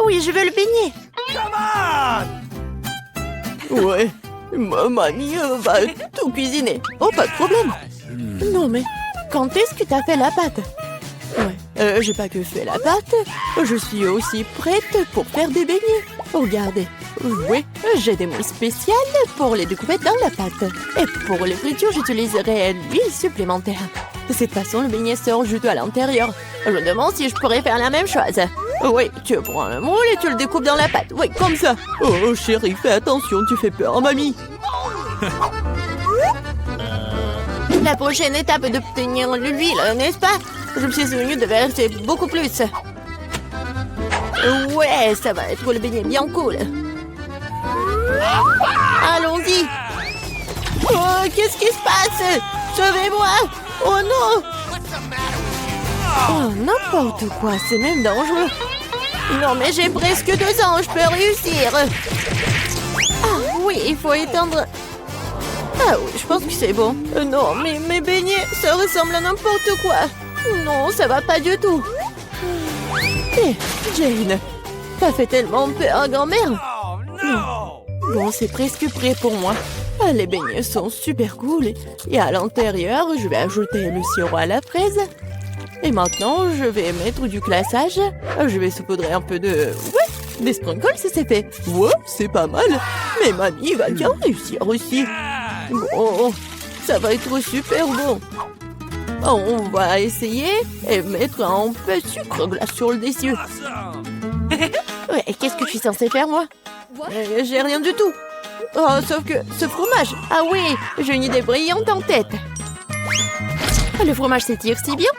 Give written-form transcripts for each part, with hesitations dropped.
Oui, je veux le beignet. Ouais, ma mamie va tout cuisiner. Oh, pas de problème. Non, mais quand est-ce que t'as fait la pâte? Ouais, j'ai pas que fait la pâte. Je suis aussi prête pour faire des beignets. Regardez. Oui, j'ai des moules spéciales pour les découper dans la pâte. Et pour les fritures, j'utiliserai l'huile supplémentaire. De cette façon, le beignet sort juteux à l'intérieur. Je me demande si je pourrais faire la même chose. Oui, tu prends le moule et tu le découpes dans la pâte. Oui, comme ça. Oh, chérie, fais attention, tu fais peur à mamie. La prochaine étape est d'obtenir l'huile, n'est-ce pas? Je me suis souvenu de verser beaucoup plus. Ouais, ça va être le beignet bien cool. Allons-y. Oh, qu'est-ce qui se passe? Sauvez-moi! Oh non! Oh, n'importe quoi, c'est même dangereux. Non, mais j'ai presque 2 ans, je peux réussir. Ah oui, il faut éteindre... Ah oui, je pense que c'est bon. Non, mais mes beignets, ça ressemble à n'importe quoi. Non, ça va pas du tout. Hé, Jane, t'as fait tellement peur à grand-mère. Bon, c'est presque prêt pour moi. Ah, les beignets sont super cool. Et à l'intérieur, je vais ajouter le sirop à la fraise. Et maintenant, je vais mettre du glaçage. Je vais saupoudrer un peu de... Ouais, des sprinkles, c'est fait. Ouais, c'est pas mal. Mais mamie va bien réussir aussi. Bon, ça va être super bon. On va essayer et mettre un peu de sucre glace sur le dessus. Ouais, qu'est-ce que je suis censée faire, moi? J'ai rien du tout. Oh, sauf que ce fromage. Ah oui, j'ai une idée brillante en tête. Le fromage s'étire si bien.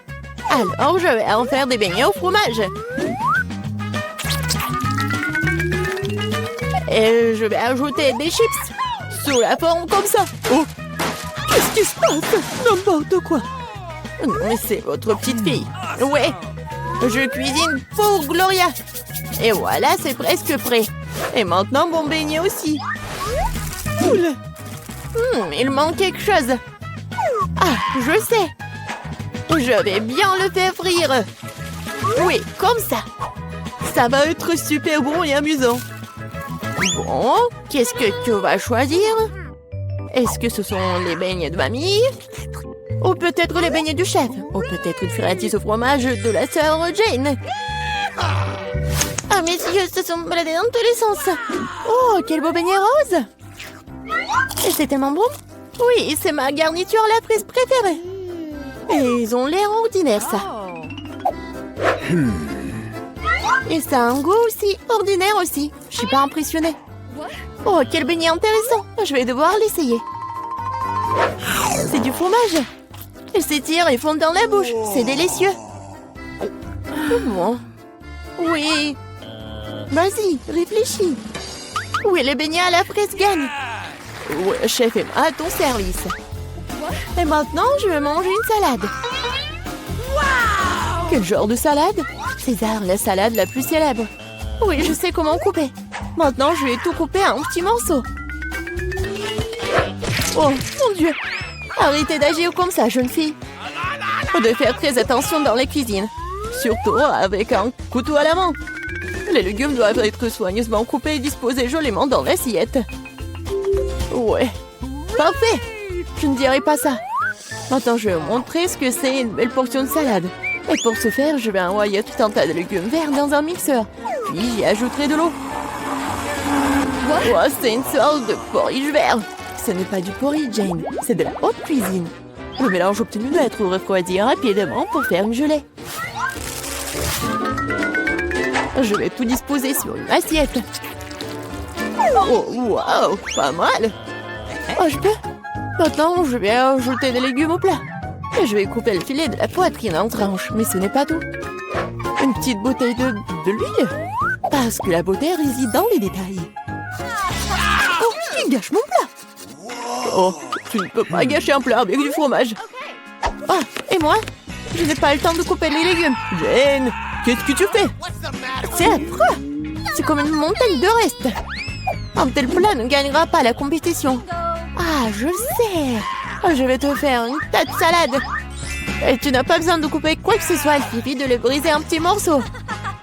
Alors, je vais en faire des beignets au fromage. Et je vais ajouter des chips sous la forme comme ça. Oh, qu'est-ce qui se passe? N'importe quoi. Non, mais c'est votre petite fille. Ouais, je cuisine pour Gloria. Et voilà, c'est presque prêt. Et maintenant, mon beignet aussi. Cool. Il manque quelque chose. Ah, je sais. Je vais bien le faire frire. Oui, comme ça. Ça va être super bon et amusant. Bon, qu'est-ce que tu vas choisir? Est-ce que ce sont les beignets de mamie? Ou peut-être les beignets du chef? Ou peut-être une friandise au fromage de la sœur Jane? Ah, mes yeux se sont baladés dans tous les sens. Oh, quel beau beignet rose! Et c'est tellement bon. Oui, c'est ma garniture la prise préférée. Et ils ont l'air ordinaires, ça. Et ça a un goût aussi ordinaire aussi. Je suis pas impressionnée. Oh, quel beignet intéressant. Je vais devoir l'essayer. C'est du fromage. Il s'étire et fond dans la bouche. C'est délicieux. Bon. Oui. Vas-y, réfléchis. Oui, les beignets à la fraise gagnent. Ouais, chef Emma, à ton service. Et maintenant, je vais manger une salade. Wow! Quel genre de salade? César, la salade la plus célèbre. Oui, je sais comment couper. Maintenant, je vais tout couper en petits morceaux. Oh, mon Dieu! Arrêtez d'agir comme ça, jeune fille. Faut de faire très attention dans la cuisine. Surtout avec un couteau à la main. Les légumes doivent être soigneusement coupés et disposés joliment dans l'assiette. Ouais, parfait! Je ne dirai pas ça. Maintenant, je vais vous montrer ce que c'est une belle portion de salade. Et pour ce faire, je vais envoyer tout un tas de légumes verts dans un mixeur. Puis j'y ajouterai de l'eau. Oh, c'est une sorte de porridge vert. Ce n'est pas du porridge, Jane. C'est de la haute cuisine. Le mélange obtenu doit être refroidi rapidement pour faire une gelée. Je vais tout disposer sur une assiette. Oh, waouh, pas mal. Oh, je peux? Maintenant, je vais ajouter des légumes au plat. Et je vais couper le filet de la poitrine en tranches. Mais ce n'est pas tout. Une petite bouteille de l'huile. Parce que la beauté réside dans les détails. Oh, il gâche mon plat. Oh, tu ne peux pas gâcher un plat avec du fromage. Ah, et moi? Je n'ai pas le temps de couper les légumes. Jane, qu'est-ce que tu fais? C'est affreux. C'est comme une montagne de restes. Un tel plat ne gagnera pas la compétition. Ah, je le sais. Je vais te faire une tas de salade. Et tu n'as pas besoin de couper quoi que ce soit. Il suffit de le briser en petits morceaux.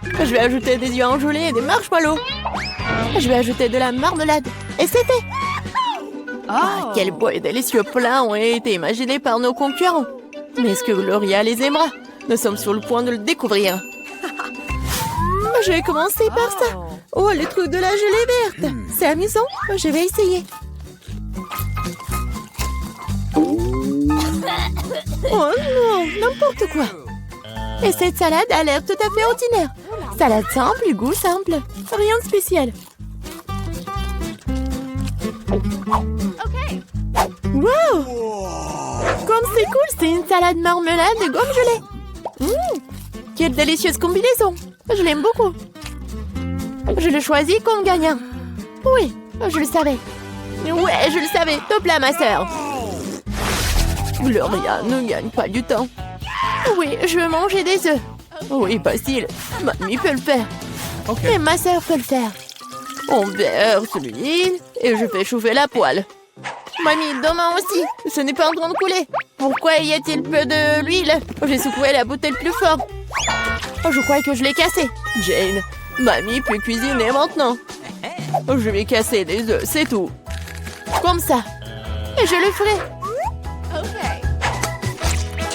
Je vais ajouter des yeux enjolés et des marshmallows. Je vais ajouter de la marmelade. Et c'est fait. Ah, quel beau et délicieux plat ont été imaginés par nos concurrents. Mais est-ce que Gloria les aimera? Nous sommes sur le point de le découvrir. Je vais commencer par ça. Oh, le truc de la gelée verte. C'est amusant. Je vais essayer. Oh non, n'importe quoi. Et cette salade a l'air tout à fait ordinaire. Salade simple, goût simple. Rien de spécial. Wow! Comme c'est cool, c'est une salade marmelade de gomme gelée. Quelle délicieuse combinaison. Je l'aime beaucoup. Je le choisis comme gagnant. Oui, je le savais. Ouais, je le savais. Top là, ma sœur. Gloria ne gagne pas du temps. Oui, je veux manger des œufs. Oui, facile. Mamie peut le faire. Et ma sœur peut le faire. On verse l'huile et je fais chauffer la poêle. Mamie, demain aussi. Ce n'est pas en train de couler. Pourquoi y a-t-il peu d'huile? J'ai secoué la bouteille plus fort. Je crois que je l'ai cassée. Jane, mamie peut cuisiner maintenant. Je vais casser des œufs, c'est tout. Comme ça. Et je le ferai.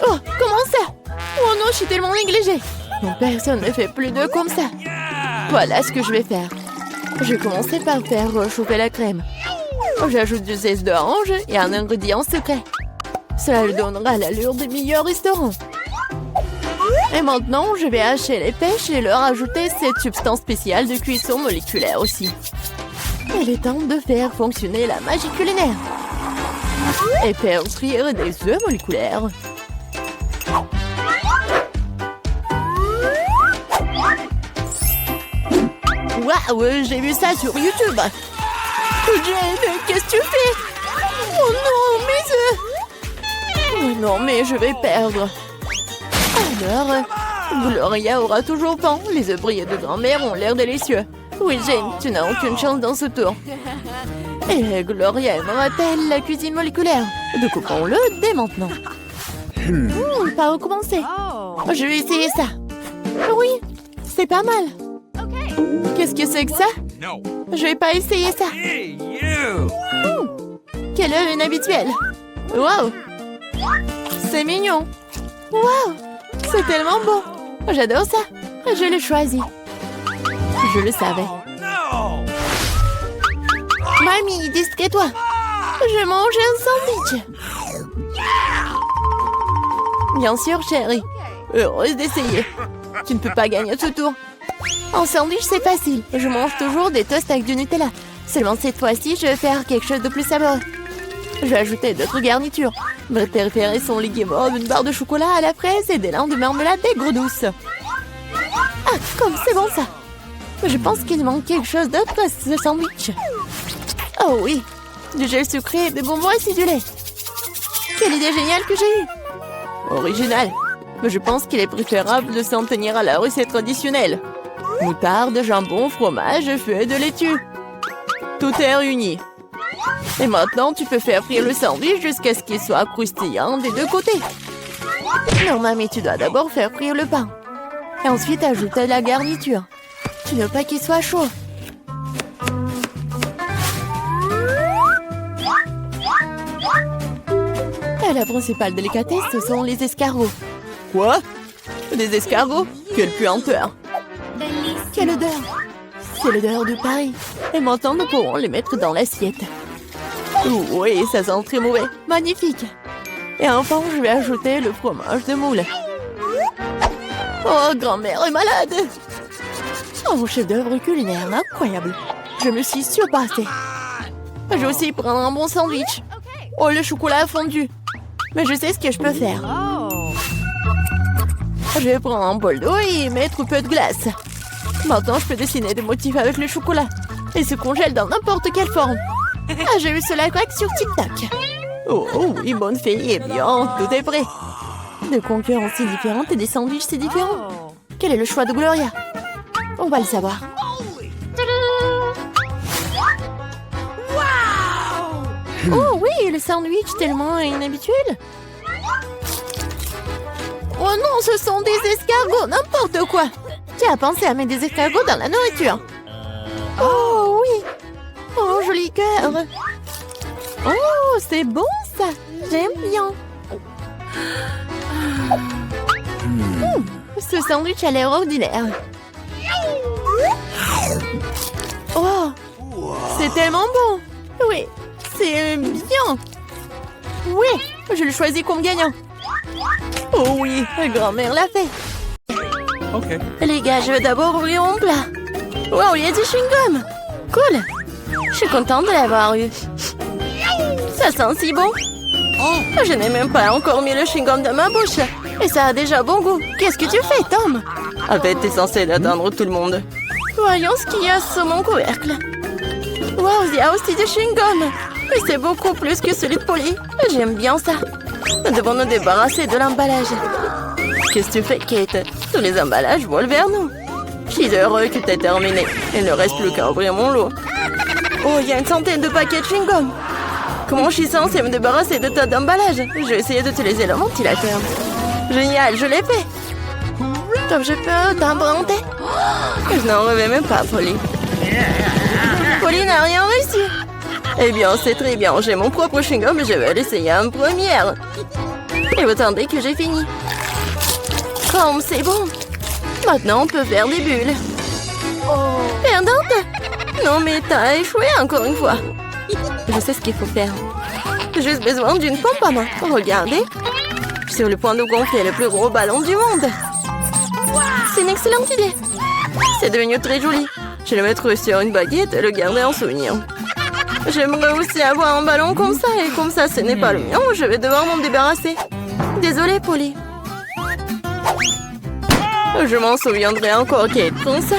Oh, comment ça? Oh non, je suis tellement négligée. Non, personne ne fait plus d'œufs comme ça. Voilà ce que je vais faire. Je vais commencer par faire chauffer la crème. J'ajoute du zeste d'orange et un ingrédient secret. Cela lui donnera l'allure des meilleurs restaurants. Et maintenant, je vais hacher les pêches et leur ajouter cette substance spéciale de cuisson moléculaire aussi. Il est temps de faire fonctionner la magie culinaire. Et faire frire des œufs moléculaires. Waouh, j'ai vu ça sur YouTube. Jane, qu'est-ce que tu fais? Oh non, mes œufs! Oh non, mais je vais perdre. Alors, Gloria aura toujours faim. Les œufs brillés de grand-mère ont l'air délicieux. Oui, Jane, tu n'as aucune chance dans ce tour. Et Gloria aimera-t-elle la cuisine moléculaire? Découpons-le dès maintenant. Par où commencer? Je vais essayer ça. Oui, c'est pas mal. Qu'est-ce que c'est que ça? Je vais pas essayer ça. Quel œuf inhabituel. Wow. C'est mignon. Wow. C'est tellement beau. J'adore ça. Je l'ai choisi. Je le savais. Mamie, distrais-toi. Je mange un sandwich. Bien sûr, chérie. Heureuse d'essayer. Tu ne peux pas gagner ce tour. En sandwich, c'est facile. Je mange toujours des toasts avec du Nutella. Seulement cette fois-ci, je vais faire quelque chose de plus savoureux. Je vais ajouter d'autres garnitures. Mes préférés sont les guimauves, une barre de chocolat à la fraise et des lins de marmelade aigre douce. Ah, comme c'est bon ça. Je pense qu'il manque quelque chose d'autre à ce sandwich. Oh oui, du gel sucré et des bonbons acidulés. Quelle idée géniale que j'ai eue. Original. Mais je pense qu'il est préférable de s'en tenir à la recette traditionnelle. Moutarde, jambon, fromage, feuilles de laitue. Tout est réuni. Et maintenant, tu peux faire frire le sandwich jusqu'à ce qu'il soit croustillant des deux côtés. Non, mamie, tu dois d'abord faire frire le pain. Et ensuite, ajouter la garniture. Tu ne veux pas qu'il soit chaud. Et la principale délicatesse, ce sont les escargots. Quoi? Des escargots? Quelle puanteur! Quelle odeur! C'est l'odeur de Paris. Et maintenant, nous pourrons les mettre dans l'assiette. Oui, ça sent très mauvais. Magnifique! Et enfin, je vais ajouter le fromage de moule. Oh, grand-mère est malade! Oh, chef-d'œuvre culinaire, incroyable! Je me suis surpassée. Je vais aussi prendre un bon sandwich. Oh, le chocolat a fondu. Mais je sais ce que je peux faire. Je vais prendre un bol d'eau et y mettre un peu de glace. Maintenant, je peux dessiner des motifs avec le chocolat. Et se congèle dans n'importe quelle forme. Ah, j'ai vu cela craque sur TikTok. Oh, oui, bonne fille. Eh bien, tout est prêt. Des concurrences si différentes et des sandwichs si différents. Quel est le choix de Gloria? On va le savoir. Oh oui, le sandwich tellement inhabituel. Oh non, ce sont des escargots, n'importe quoi. Qui a pensé à mettre des escargots dans la nourriture? Oh oui! Oh, joli cœur! Oh, c'est bon ça! J'aime bien! Ce sandwich a l'air ordinaire. Oh! C'est tellement bon! Oui, c'est bien! Oui, je le choisis comme gagnant. Oh oui, grand-mère l'a fait. Okay. Les gars, je vais d'abord ouvrir mon plat. Wow, il y a du chewing-gum. Cool. Je suis contente de l'avoir eu. Ça sent si bon. Je n'ai même pas encore mis le chewing-gum dans ma bouche. Et ça a déjà bon goût. Qu'est-ce que tu fais, Tom? En fait, t'es censé attendre tout le monde. Voyons ce qu'il y a sur mon couvercle. Wow, il y a aussi du chewing-gum. Mais c'est beaucoup plus que celui de Polly. J'aime bien ça. Nous devons nous débarrasser de l'emballage. Qu'est-ce que tu fais, Kate? Tous les emballages volent vers nous. Je suis heureux que tu aies terminé. Il ne reste plus qu'à ouvrir mon lot. Oh, il y a une centaine de paquets de chewing-gum. Comment je suis censée me débarrasser de tas d'emballages? Je vais essayer d'utiliser le ventilateur. Génial, je l'ai fait. Comme je peux t'emprunter? Je n'en rêvais même pas, Polly. Polly n'a rien réussi. Eh bien, c'est très bien. J'ai mon propre chewing-gum et je vais l'essayer en première. Et vous attendez que j'ai fini. Comme c'est bon. Maintenant, on peut faire des bulles. Perdante? Non, mais t'as échoué encore une fois. Je sais ce qu'il faut faire. J'ai juste besoin d'une pompe à main. Regardez. Je suis sur le point de gonfler le plus gros ballon du monde. C'est une excellente idée. C'est devenu très joli. Je vais le mettre sur une baguette et le garder en souvenir. J'aimerais aussi avoir un ballon comme ça. Et comme ça, ce n'est pas le mien, je vais devoir m'en débarrasser. Désolée, Polly. Je m'en souviendrai encore, Kate, comme ça.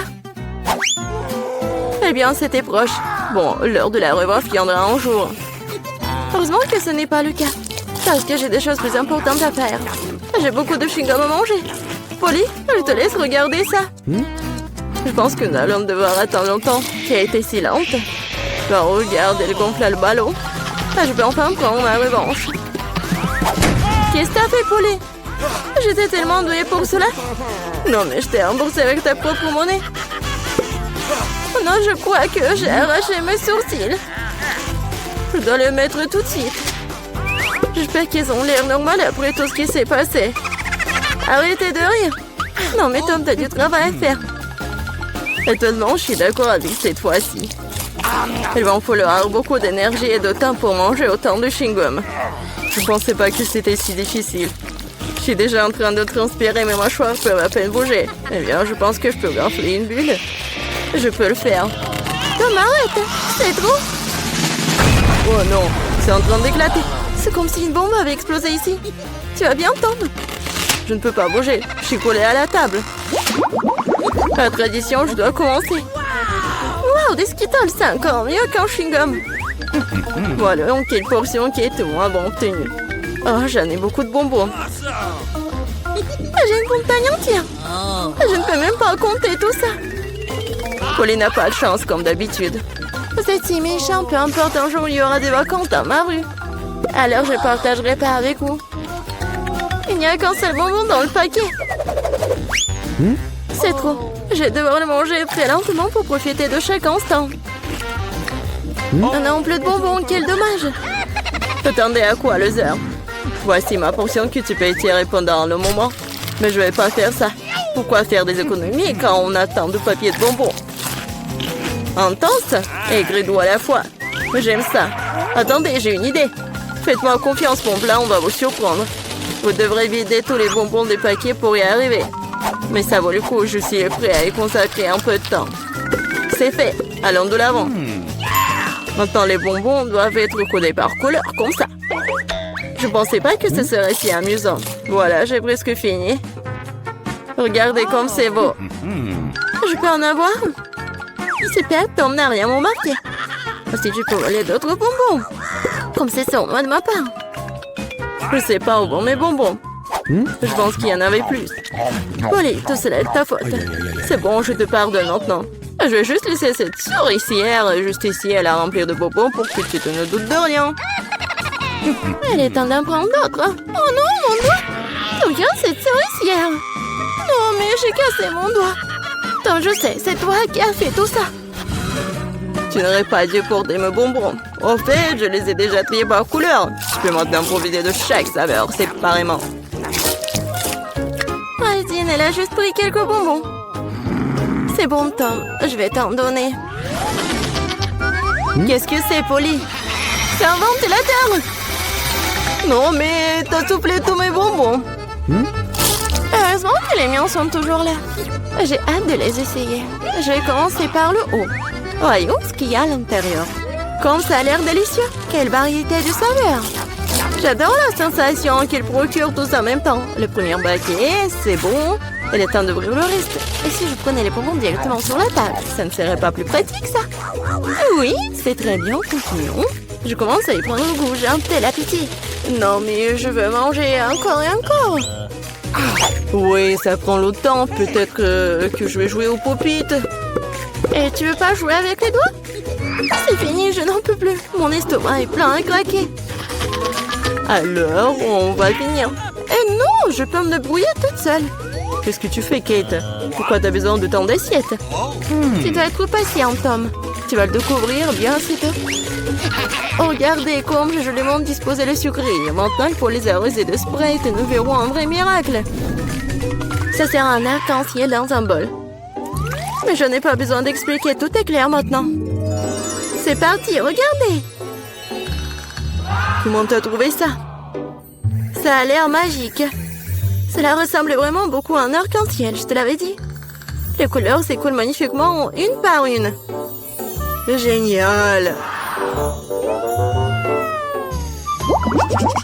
Eh bien, c'était proche. Bon, l'heure de la revoir viendra un jour. Heureusement que ce n'est pas le cas. Parce que j'ai des choses plus importantes à faire. J'ai beaucoup de chewing-gum à manger. Polly, je te laisse regarder ça. Je pense que nous allons devoir attendre longtemps. Kate est si lente. Ben, regarde, elle gonfle le ballon. Je peux enfin prendre ma revanche. Qu'est-ce que t'as fait, Polly? J'étais tellement douée pour cela. Non, mais je t'ai remboursé avec ta propre monnaie. Non, je crois que j'ai arraché mes sourcils. Je dois le mettre tout de suite. J'espère qu'ils ont l'air normal après tout ce qui s'est passé. Arrêtez de rire. Non, mais Tom, t'as du travail à faire. Étonnamment, je suis d'accord avec cette fois-ci. Il va en falloir beaucoup d'énergie et de temps pour manger autant de chewing-gum. Je ne pensais pas que c'était si difficile. Je suis déjà en train de transpirer, mes mâchoires peuvent à peine bouger. Eh bien, je pense que je peux gonfler une bulle. Je peux le faire. Tom, arrête! C'est trop! Oh non, c'est en train d'éclater. C'est comme si une bombe avait explosé ici. Tu vas bien, Tom? Je ne peux pas bouger. Je suis collée à la table. La tradition, je dois commencer. Wow, des Skittles, c'est encore mieux qu'un chewing-gum. Voilà, quelle portion qui est moins bon obtenue. Oh, j'en ai beaucoup de bonbons. J'ai une montagne entière. Je ne peux même pas compter tout ça. Polly n'a pas de chance comme d'habitude. Vous êtes si méchant, peu importe, un jour il y aura des vacances dans ma rue. Alors je partagerai pas avec vous. Il n'y a qu'un seul bonbon dans le paquet. C'est trop. Je vais devoir le manger très lentement pour profiter de chaque instant. On n'a plus de bonbons, quel dommage. Attendez à quoi, les heures? Voici ma portion que tu peux étirer pendant le moment. Mais je vais pas faire ça. Pourquoi faire des économies quand on a tant de papier de bonbons? Intense et gris-doux à la fois. J'aime ça. Attendez, j'ai une idée. Faites-moi confiance, mon plat, on va vous surprendre. Vous devrez vider tous les bonbons des paquets pour y arriver. Mais ça vaut le coup, je suis prêt à y consacrer un peu de temps. C'est fait, allons de l'avant. Maintenant, les bonbons doivent être codés par couleur, comme ça. Je pensais pas que ce serait si amusant. Voilà, j'ai presque fini. Regardez comme c'est beau. Je peux en avoir? Super, Tom n'a rien remarqué. Si je peux voler d'autres bonbons. Comme c'est sournois de ma part. Je sais pas où vont mes bonbons. Je pense qu'il y en avait plus. Polly, tout cela est de ta faute. C'est bon, je te pardonne maintenant. Je vais juste laisser cette souricière juste ici à la remplir de bonbons pour que tu te ne doutes de rien. Il est temps d'en prendre d'autres. Oh non, mon doigt! Regarde cette souricière. Non, mais j'ai cassé mon doigt. Tom, je sais, c'est toi qui as fait tout ça. Tu n'aurais pas dû porter mes bonbons. En fait, je les ai déjà triés par couleur. Je peux maintenant profiter de chaque saveur séparément. Résine, elle a juste pris quelques bonbons. C'est bon, Tom. Je vais t'en donner. Qu'est-ce que c'est, Polly? C'est un ventilateur! Non, mais t'as soufflé tous mes bonbons. Heureusement que les miens sont toujours là. J'ai hâte de les essayer. Je vais commencer par le haut. Voyons ce qu'il y a à l'intérieur. Comme ça a l'air délicieux. Quelle variété de saveurs. J'adore la sensation qu'il procure tous en même temps. Le premier baquet, c'est bon. Il est temps d'ouvrir le reste. Et si je prenais les bonbons directement sur la table, ça ne serait pas plus pratique, ça? Oui, c'est très bien, continuons. Je commence à y prendre le goût, j'ai un tel appétit. Non, mais je veux manger encore et encore. Oui, ça prend le temps. Peut-être que je vais jouer au pop-it. Et tu veux pas jouer avec les doigts? C'est fini, je n'en peux plus. Mon estomac est plein à craquer. Alors, on va finir. Eh non, je peux me débrouiller toute seule. Qu'est-ce que tu fais, Kate? Pourquoi t'as besoin de tant d'assiettes? Tu dois être patient, Tom. Tu vas le découvrir bien sitôt. Oh, regardez comme je lui montre disposer le sucreries. Maintenant, il faut les arroser de Sprite et nous verrons un vrai miracle. Ça sert à un arc-en-ciel dans un bol. Mais je n'ai pas besoin d'expliquer, tout est clair maintenant. C'est parti, regardez. Comment t'as trouvé ça? Ça a l'air magique. Cela ressemble vraiment beaucoup à un arc-en-ciel, je te l'avais dit. Les couleurs s'écoulent magnifiquement une par une. Génial!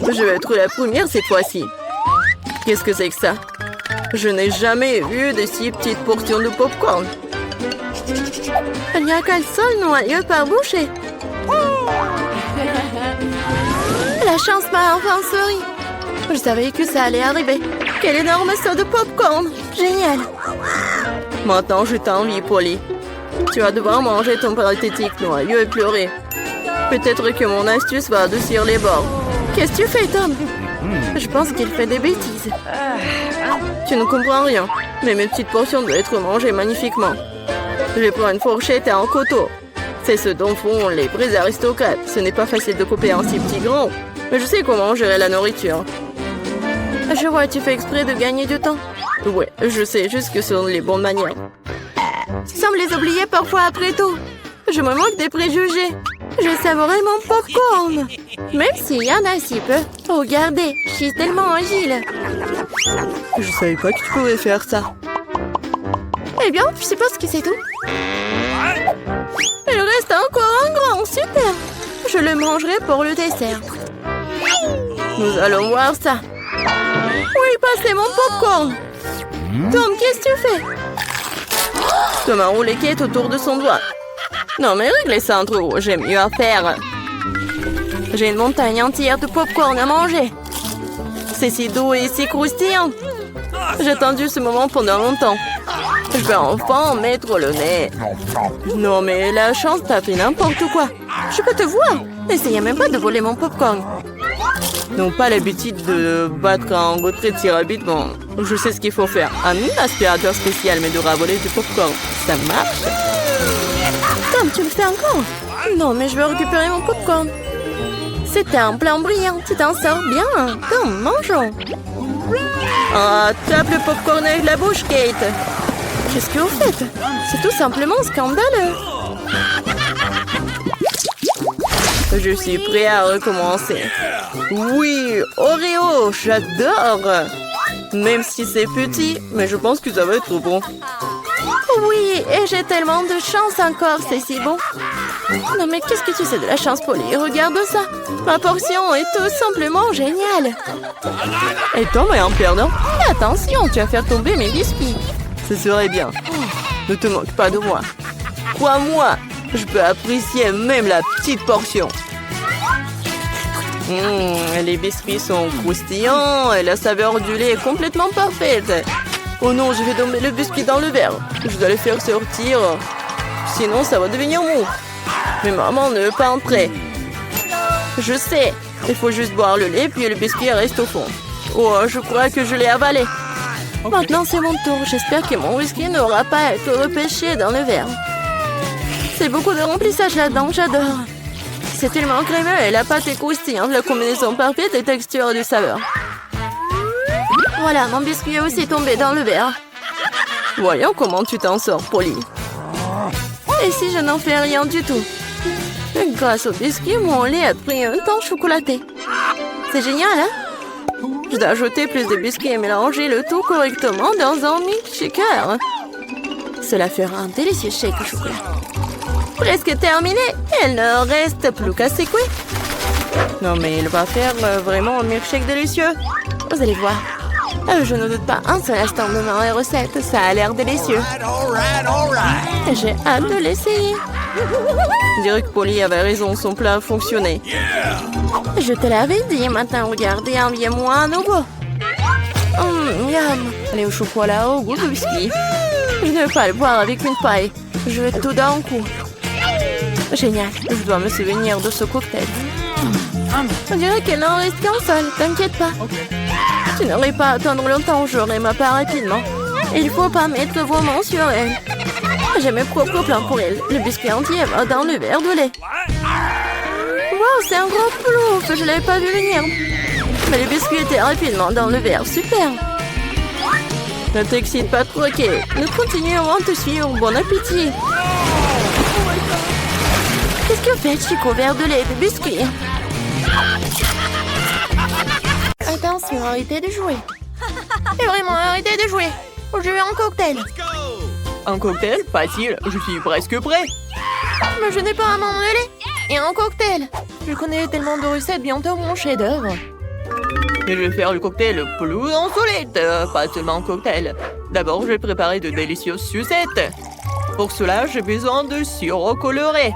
Je vais être la première cette fois-ci. Qu'est-ce que c'est que ça? Je n'ai jamais vu de si petites portions de popcorn. Il n'y a qu'un seul noyau par bouchée. La chance m'a enfin souri. Je savais que ça allait arriver. Quel énorme saut de popcorn! Génial! Maintenant, je t'envie, Polly. Tu vas devoir manger ton pathétique noyau et pleurer. Peut-être que mon astuce va adoucir les bords. Qu'est-ce que tu fais, Tom? Je pense qu'il fait des bêtises. Tu ne comprends rien, mais mes petites portions doivent être mangées magnifiquement. Je prends une fourchette et un couteau. C'est ce dont font les vrais aristocrates. Ce n'est pas facile de couper un si petit grand, mais je sais comment gérer la nourriture. Je vois, tu fais exprès de gagner du temps. Ouais, je sais juste que ce sont les bonnes manières. Tu sembles les oublier parfois après tout. Je me moque des préjugés. Je savourais mon popcorn. Même s'il y en a si peu. Regardez, je suis tellement agile. Je savais pas que tu pouvais faire ça. Eh bien, je suppose que c'est tout. Il reste encore un grand, super. Je le mangerai pour le dessert. Nous allons voir ça. Oui, passez mon popcorn. Tom, qu'est-ce que tu fais? Tom a roulé Kate autour de son doigt. Non, mais réglez ça entre vous, j'ai mieux à faire. J'ai une montagne entière de popcorn à manger. C'est si doux et si croustillant. J'ai attendu ce moment pendant longtemps. Je vais enfin en mettre le nez. Non, mais la chance t'a fait n'importe quoi. Je peux te voir. N'essayez même pas de voler mon popcorn. N'ont pas l'habitude de battre en retraite si rapidement. Je sais ce qu'il faut faire. Un aspirateur spécial m'aidera à voler du popcorn. Ça marche. Tom, tu le fais encore? Non, mais je veux récupérer mon popcorn. C'était un plan brillant. Tu t'en sors bien. Tom, mangeons. Ah, tape le popcorn avec la bouche, Kate. Qu'est-ce que vous faites? C'est tout simplement scandaleux. Je suis prêt à recommencer. Oui, Oreo, j'adore. Même si c'est petit, mais je pense que ça va être bon. Oui, et j'ai tellement de chance encore, c'est si bon. Non mais qu'est-ce que tu sais de la chance, Polly? Regarde ça. Ma portion est tout simplement géniale. Et Tom est un perdant. Mais attention, tu vas faire tomber mes biscuits. Ce serait bien. Ne te moque pas de moi. Crois-moi, je peux apprécier même la petite portion. Les biscuits sont croustillants et la saveur du lait est complètement parfaite. Oh non, je vais tomber le biscuit dans le verre. Je dois le faire sortir, sinon ça va devenir mou. Mais maman ne veut pas entrer. Je sais, il faut juste boire le lait puis le biscuit reste au fond. Oh, je crois que je l'ai avalé. Maintenant, c'est mon tour. J'espère que mon whisky n'aura pas à être repêché dans le verre. C'est beaucoup de remplissage là-dedans, j'adore. C'est tellement crémeux et la pâte est croustillante, la combinaison parfaite de texture et de saveur. Voilà, mon biscuit est aussi tombé dans le verre. Voyons comment tu t'en sors, Polly. Et si je n'en fais rien du tout? Grâce au biscuit, mon lait a pris un temps chocolaté. C'est génial, hein? Je dois ajouter plus de biscuits et mélanger le tout correctement dans un milkshaker. Cela fera un délicieux shake au chocolat. Presque terminé. Il ne reste plus qu'à secouer. Non, mais il va faire vraiment un milkshake délicieux. Vous allez voir. Je ne doute pas un seul instant de ma recette. Ça a l'air délicieux. J'ai hâte de l'essayer. Je dirais que Polly avait raison, son plat a fonctionné. Je te l'avais dit, maintenant regardez, enviez-moi à nouveau. Miam. Allez au chocolat, au goût de biscuit. Je ne vais pas le boire avec une paille. Je vais tout d'un coup. Génial, je dois me souvenir de ce cocktail. On dirait qu'il n'en reste qu'un seul, t'inquiète pas. Tu n'aurais pas à attendre longtemps, j'aurai ma part rapidement. Il faut pas mettre vos mains sur elle. J'ai mes propres plans pour elle. Le biscuit entier va dans le verre de lait. Wow, c'est un gros plouf, je l'avais pas vu venir. Mais le biscuit était rapidement dans le verre, super. Ne t'excite pas trop, ok. Nous continuerons à te suivre, bon appétit. Qu'est-ce que fait Chico, verre de lait et de biscuit? Attention, arrêtez de jouer. Et vraiment, arrêtez de jouer. Je veux un cocktail. Un cocktail? Facile, je suis presque prêt. Mais je n'ai pas un moment de lait. Et un cocktail. Je connais tellement de recettes, bientôt mon chef-d'œuvre. Et je vais faire le cocktail le plus insolite, pas seulement un cocktail. D'abord, je vais préparer de délicieuses sucettes. Pour cela, j'ai besoin de sirop coloré.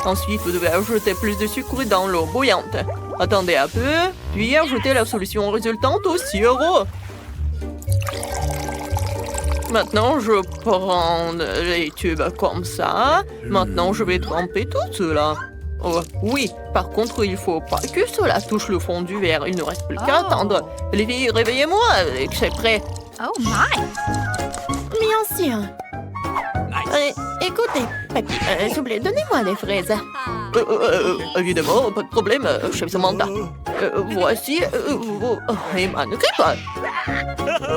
Ensuite, vous devez ajouter plus de sucre dans l'eau bouillante. Attendez un peu, puis ajoutez la solution résultante au sirop. Maintenant, je prends les tubes comme ça. Maintenant, je vais tremper tout cela. Oh, oui, par contre, il faut pas que cela touche le fond du verre. Il ne reste plus qu'à attendre. Les filles, réveillez-moi, c'est prêt. Oh my! Bien sûr. Écoutez, s'il vous plaît, donnez-moi des fraises. Évidemment, pas de problème, chef Samantha. Voici Emma, ne crie pas.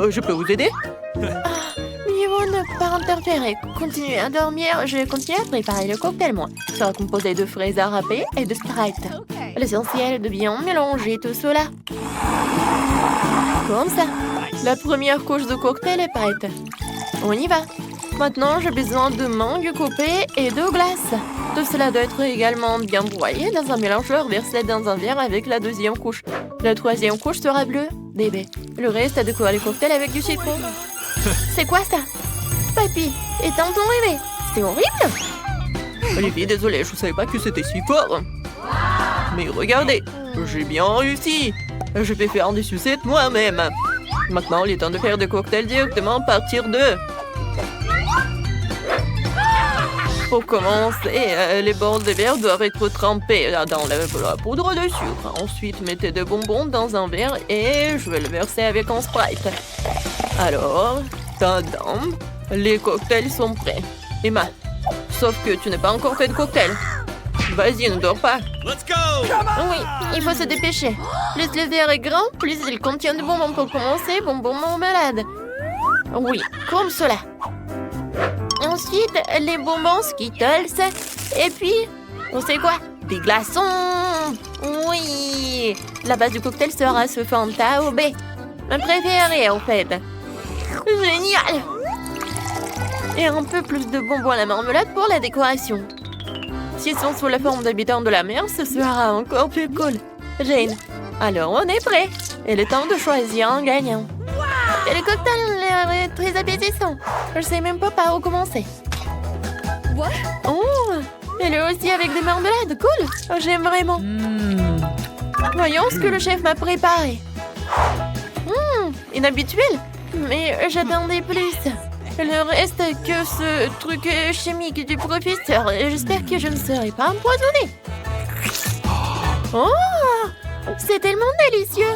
Je peux vous aider? Mieux ne pas interférer. Continuez à dormir. Je vais continuer à préparer le cocktail, moi. Il sera composé de fraises à râper et de Sprite. L'essentiel est de bien mélanger tout cela. Comme ça. La première couche de cocktail est prête. On y va. Maintenant, j'ai besoin de mangue coupée et de glace. Tout cela doit être également bien broyé dans un mélangeur versé dans un verre avec la deuxième couche. La troisième couche sera bleue, bébé. Le reste a décoré le cocktail avec du citron. C'est quoi ça? Papy, est tonton rêvé? C'est horrible! Olivier, désolé, je ne savais pas que c'était si fort. Mais regardez, j'ai bien réussi. Je vais faire des sucettes moi-même. Maintenant, il est temps de faire des cocktails directement à partir d'eux. Pour commencer, les bords des verres doivent être trempés dans la poudre de sucre. Ensuite, mettez des bonbons dans un verre et je vais le verser avec un Sprite. Alors, tadam, les cocktails sont prêts. Emma, sauf que tu n'as pas encore fait de cocktail. Vas-y, ne dors pas. Let's go! Oui, il faut se dépêcher. Plus le verre est grand, plus il contient de bonbons pour commencer, bonbons marmelade. Oui, comme cela. Ensuite, les bonbons Skittles. Et puis, on sait quoi? Des glaçons. Oui. La base du cocktail sera ce Fanta au B. Ma préférée, en fait. Génial. Et un peu plus de bonbons à la marmelade pour la décoration. S'ils sont sous la forme d'habitants de la mer, ce sera encore plus cool. Jane, alors on est prêt. Il est temps de choisir un gagnant. Et le cocktail a l'air très appétissant. Je sais même pas par où commencer. What? Oh, elle est aussi avec des marmelades. Cool. J'aime vraiment. Voyons ce que le chef m'a préparé. Inhabituel. Mais j'attendais plus. Il ne reste que ce truc chimique du professeur. J'espère que je ne serai pas empoisonnée. Oh, c'est tellement délicieux.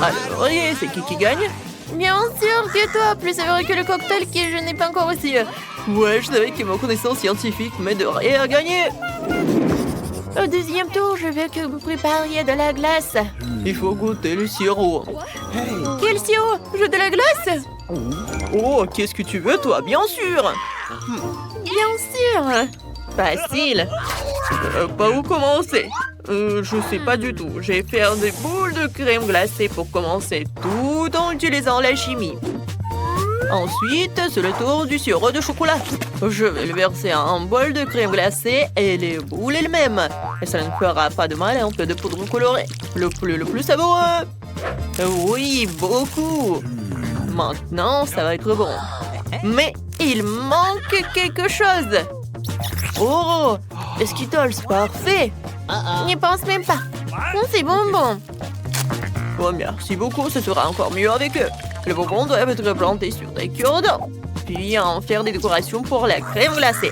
Alors, et c'est qui gagne? Bien sûr que toi, plus heureux que le cocktail que je n'ai pas encore reçu. Ouais, je savais que ma connaissance scientifique m'aiderait à gagner. Au deuxième tour, je veux que vous prépariez de la glace. Il faut goûter le sirop. Quel sirop? Je veux de la glace? Oh, qu'est-ce que tu veux, toi? Bien sûr. Bien sûr. Facile. Par où commencer? Je sais pas du tout. Je vais faire des boules de crème glacée pour commencer, tout en utilisant la chimie. Ensuite, c'est le tour du sirop de chocolat. Je vais le verser en un bol de crème glacée et les boules elles-mêmes. Et ça ne fera pas de mal à un peu de poudre colorée. Le plus savoureux. Oui, beaucoup. Maintenant, ça va être bon. Mais il manque quelque chose. Oh, les Skittles, parfait. N'y pense même pas. C'est bonbon. Oh, merci beaucoup, ce sera encore mieux avec eux. Les bonbons doivent être plantés sur des cure-dents, puis en faire des décorations pour la crème glacée.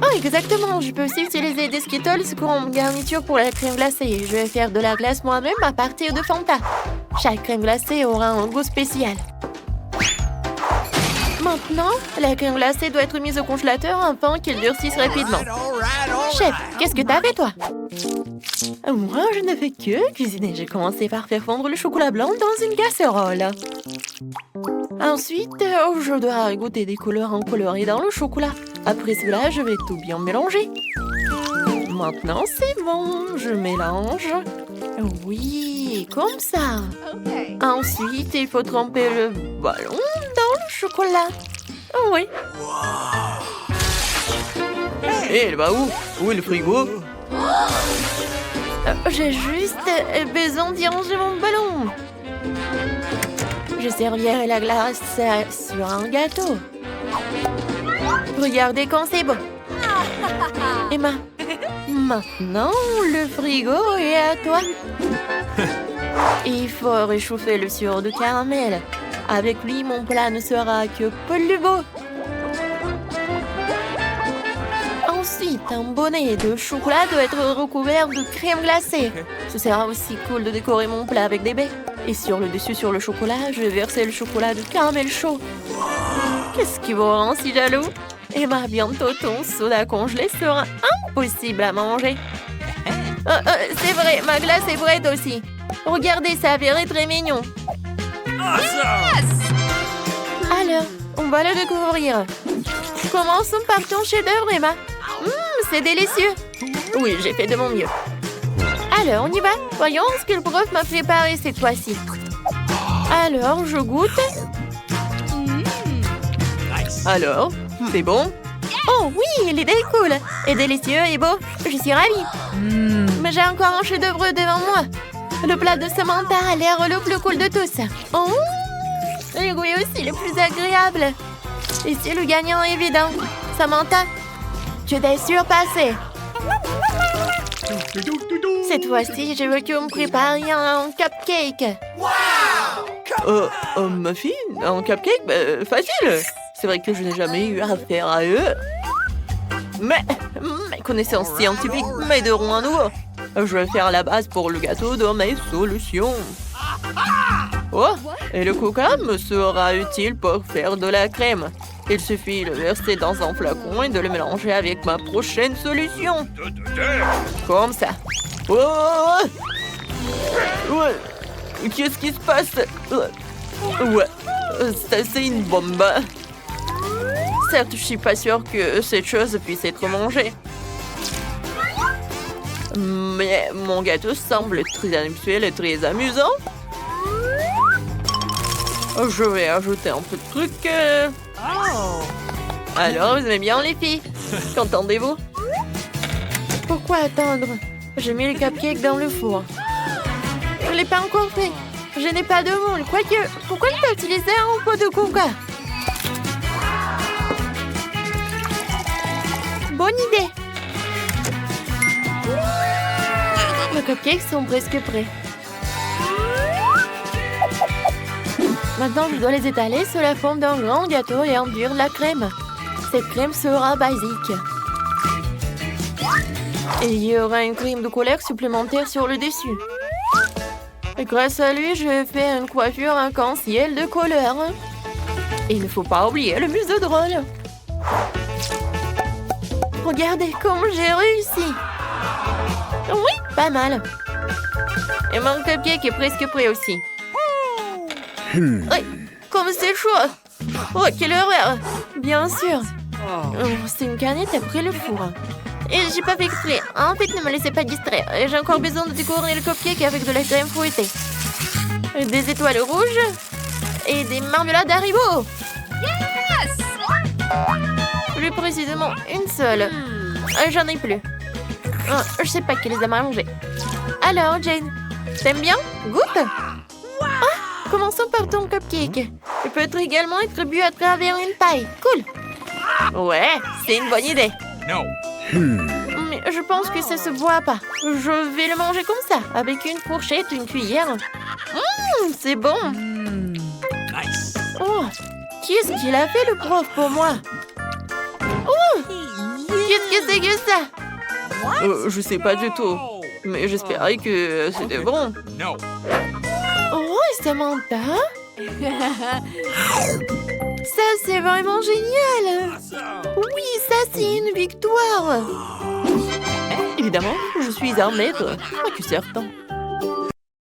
Oh, exactement. Je peux aussi utiliser des Skittles comme garniture pour la crème glacée. Je vais faire de la glace moi-même à partir de Fanta. Chaque crème glacée aura un goût spécial. Maintenant, la crème glacée doit être mise au congélateur afin qu'elle durcisse rapidement. Chef, qu'est-ce que t'as fait, toi? Moi, je ne fais que cuisiner. J'ai commencé par faire fondre le chocolat blanc dans une casserole. Ensuite, je dois goûter des couleurs colorés dans le chocolat. Après cela, je vais tout bien mélanger. Maintenant, c'est bon. Je mélange. Oui, comme ça. Okay. Ensuite, il faut tremper le ballon dans le chocolat. Oui. Et il va où? Où est le frigo? J'ai juste besoin d'y ranger mon ballon. Je servirai la glace sur un gâteau. Regardez quand c'est beau. Emma, maintenant le frigo est à toi. Il faut réchauffer le sirop de caramel. Avec lui, mon plat ne sera que plus beau. Ensuite, un bonnet de chocolat doit être recouvert de crème glacée. Ce sera aussi cool de décorer mon plat avec des baies. Et sur le dessus, sur le chocolat, je vais verser le chocolat de caramel chaud. Qu'est-ce qui vous rend si jaloux? Emma, bientôt ton soda congelé sera impossible à manger. C'est vrai, ma glace est prête aussi. Regardez, ça a l'air très mignon. Alors, on va le découvrir. Commençons par ton chef-d'œuvre, Emma. C'est délicieux. Oui, j'ai fait de mon mieux. Alors, on y va. Voyons ce que le prof m'a préparé cette fois-ci. Alors, je goûte. Alors, c'est bon? Oh oui, l'idée est cool. Et délicieux et beau. Je suis ravie. Mais j'ai encore un chef-d'œuvre devant moi. Le plat de Samantha a l'air le plus cool de tous. Oh, le goût est aussi le plus agréable. Et c'est le gagnant évident. Samantha, tu t'es surpassée. Cette fois-ci, je veux que vous me prépariez un cupcake. Muffin? Un cupcake? Facile! C'est vrai que je n'ai jamais eu affaire à eux. Mais mes connaissances scientifiques m'aideront à nouveau. Je vais faire la base pour le gâteau de mes solutions. Oh, et le coca me sera utile pour faire de la crème. Il suffit de le verser dans un flacon et de le mélanger avec ma prochaine solution. Comme ça. Oh! Ouais. Qu'est-ce qui se passe? Ouais, ça c'est une bombe. Certes, je suis pas sûre que cette chose puisse être mangée. Mais mon gâteau semble très habituel et très amusant. Je vais ajouter un peu de trucs. Alors, vous aimez bien les filles? Qu'entendez-vous? Pourquoi attendre? J'ai mis le cupcake dans le four. Je ne l'ai pas encore fait. Je n'ai pas de moule. Quoique, pourquoi ne pas utiliser un pot de coca? Bonne idée. Les cupcakes sont presque prêts. Maintenant, je dois les étaler sur la forme d'un grand gâteau et enduire la crème. Cette crème sera basique. Et il y aura une crème de couleur supplémentaire sur le dessus. Et grâce à lui, je fais une coiffure arc-en-ciel de couleur. Et il ne faut pas oublier le museau drôle. Regardez comme j'ai réussi. Oui, pas mal. Et mon cupcake est presque prêt aussi. Oui, comme c'est chaud. Oh, quelle horreur. Bien sûr. Oh, c'est une canette après le four. Et j'ai pas fait exprès. En fait, ne me laissez pas distraire. J'ai encore besoin de décorer le cupcake avec de la crème fouettée. Des étoiles rouges. Et des marmelades Haribo. Yes! Plus précisément, une seule. J'en ai plus. Je sais pas qui les a mangées. Alors, Jane, t'aimes bien? Goûte. Ah, commençons par ton cupcake. Il peut également être bu à travers une paille. Cool. Ouais, c'est une bonne idée. No. Mais je pense que ça se voit pas. Je vais le manger comme ça, avec une fourchette, une cuillère. C'est bon. Nice. Oh, qu'est-ce qu'il a fait le prof pour moi? Oh, qu'est-ce que c'est que ça? Je sais pas du tout. Mais j'espérais que c'était bon. No. Oh, Samantha? Ça, c'est vraiment génial! Oui, ça, c'est une victoire! Évidemment, je suis un maître, pas que certain.